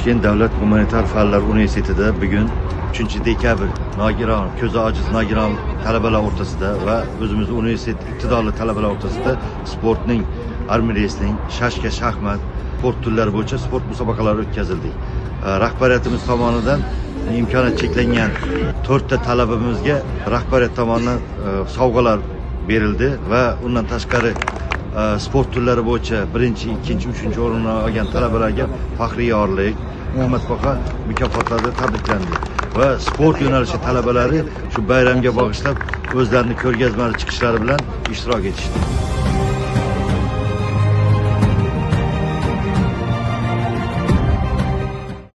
Toshkent davlat gumanitar fanlar universitetida bugun 3-dekabr nogiron, ko'zi ojiz nogiron talabalar o'rtasida va o'zimiz universitet iqtidorli talabalar o'rtasida sportning, armiya resling, shashka, shaxmat, sport turlari bo'yicha sport musobaqalari o'tkazildi. Rahbariyatimiz tomonidan imkoniyat cheklangan 4 ta talabamizga rahbariyat tomonidan sovg'alar berildi va undan tashqari sport turlari bo'yicha 1-, 2-, 3-chi o'rinni olgan talabalarga faxriy yorlik, qimmatbaho mukofotlarda tabriklandi va sport yo'nalishi talabalari shu bayramga bag'ishlab o'zlarini ko'rgazmali chiqishlari bilan ishtirok etishdi.